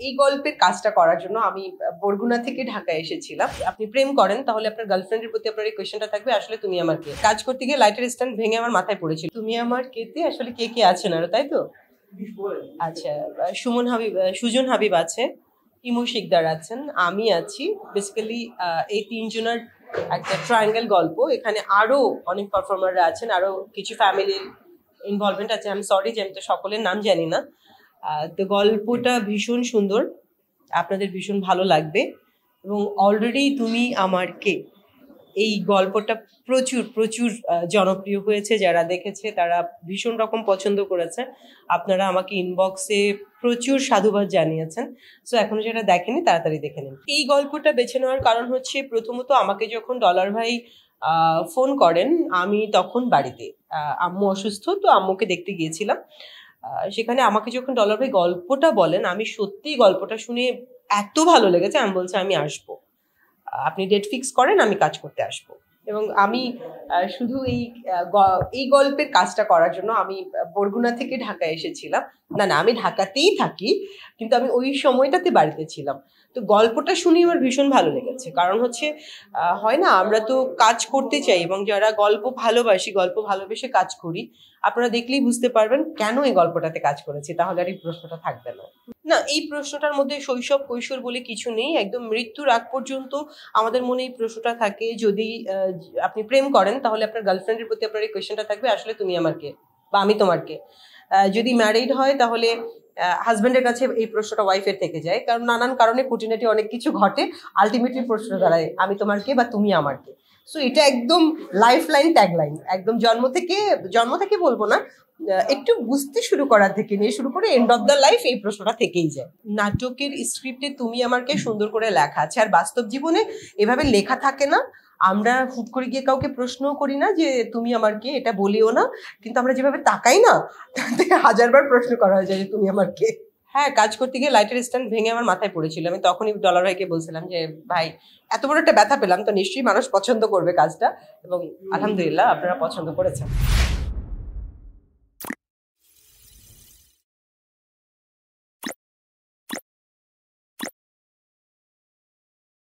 এই গল্পের কাজটা করার জন্য আমি বরগুনা থেকে ঢাকায় এসেছিলাম। আপনি প্রেম করেন তাহলে আপনার গার্লফ্রেন্ডের প্রতি আপনার এই কোয়েশ্চেনটা থাকবে, আসলে তুমি আমার কে। কাজ করতে গিয়ে লাইটের স্ট্যান্ড ভেঙে আমার মাথায় পড়েছিল। তুমি আমার কেতে আসলে কে কে আছেন আরো, তাই তো? আচ্ছা, সুজন হাবিব আছে, ইমু শিকদার আছেন, আমি আছি। বেসিক্যালি এই তিনজনের একটা ট্রায়াঙ্গেল গল্প। এখানে আরো অনেক পারফর্মাররা আছেন, আরো কিছু ফ্যামিলির ইনভলভমেন্ট আছে। আমি সরি যে আমি তো সকলের নাম জানি না। তো গল্পটা ভীষণ সুন্দর, আপনাদের ভীষণ ভালো লাগবে। এবং অলরেডি তুমি আমার কে, এই গল্পটা প্রচুর প্রচুর জনপ্রিয় হয়েছে। যারা দেখেছে তারা ভীষণ রকম পছন্দ করেছে। আপনারা আমাকে ইনবক্সে প্রচুর সাধুবাদ জানিয়েছেন। সো এখনো যারা দেখেনি তাড়াতাড়ি দেখে নিন। এই গল্পটা বেছে নেওয়ার কারণ হচ্ছে, প্রথমত আমাকে যখন ডলার ভাই ফোন করেন, আমি তখন বাড়িতে, আম্মু অসুস্থ, তো আম্মুকে দেখতে গিয়েছিলাম। সেখানে আমাকে যখন ডলার ভাই গল্পটা বলেন, আমি সত্যিই গল্পটা শুনে এত ভালো লেগেছে, আমি বলছি আমি আসবো, আপনি ডেট ফিক্স করেন, আমি কাজ করতে আসবো। এবং আমি শুধু এই গল্পের কাজটা করার জন্য আমি বরগুনা থেকে ঢাকায় এসেছিলাম। না, আমি ঢাকাতেই থাকি, কিন্তু আমি ওই সময়টাতে বাড়িতে ছিলাম। তো গল্পটা শুনে আমার ভীষণ ভালো লেগেছে। কারণ হচ্ছে, হয় না, আমরা তো কাজ করতে চাই এবং যারা গল্প ভালোবাসি, গল্প ভালোবেসে কাজ করি, আপনারা দেখলেই বুঝতে পারবেন কেন এই গল্পটাতে কাজ করেছি। তাহলে আর এই প্রশ্নটা থাকবে না। না, এই প্রশ্নটার মধ্যে শৈশব কৈশোর বলে কিছু নেই। একদম মৃত্যুর আগ পর্যন্ত আমাদের মনে এই প্রশ্নটা থাকে। যদি আপনি প্রেম করেন তাহলে আপনার গার্লফ্রেন্ডের প্রতি আপনার এই কোয়েশ্চেনটা থাকবে, আসলে তুমি আমার কে বা আমি তোমার কে। যদি ম্যারিড হয় তাহলে হাজব্যান্ডের কাছে এই প্রশ্নটা ওয়াইফের থেকে যায়, কারণ নানান কারণে খুঁটিনাটি অনেক কিছু ঘটে। আলটিমেটলি প্রশ্ন দাঁড়ায় আমি তোমার কে বা তুমি আমার কে। সো এটা একদম লাইফ লাইন, ট্যাগ লাইন, একদম জন্ম থেকে বলবো না, একটু বুঝতে শুরু করার থেকে নিয়ে শুরু করে এন্ড অফ দ্য লাইফ এই প্রশ্নটা থেকেই যায়। নাটকের স্ক্রিপ্টে তুমি আমাকে সুন্দর করে লেখা আছে, আর বাস্তব জীবনে এভাবে লেখা থাকে না। আমরা হুট করে গিয়ে কাউকে প্রশ্নও করি না যে তুমি আমার কে, এটা বলিও না। কিন্তু আমরা যেভাবে তাকাই না, তাতে হাজারবার প্রশ্ন করা হয়ে যায় যে তুমি আমার কে। হ্যাঁ, কাজ করতে গিয়ে লাইটের স্ট্যান্ড ভেঙে আমার মাথায় পড়েছিল। আমি তখনই ডলার ভাইকে বলছিলাম যে ভাই, এত বড় একটা ব্যথা পেলাম, তো নিশ্চয়ই মানুষ পছন্দ করবে কাজটা। এবং আলহামদুলিল্লাহ আপনারা পছন্দ করেছেন।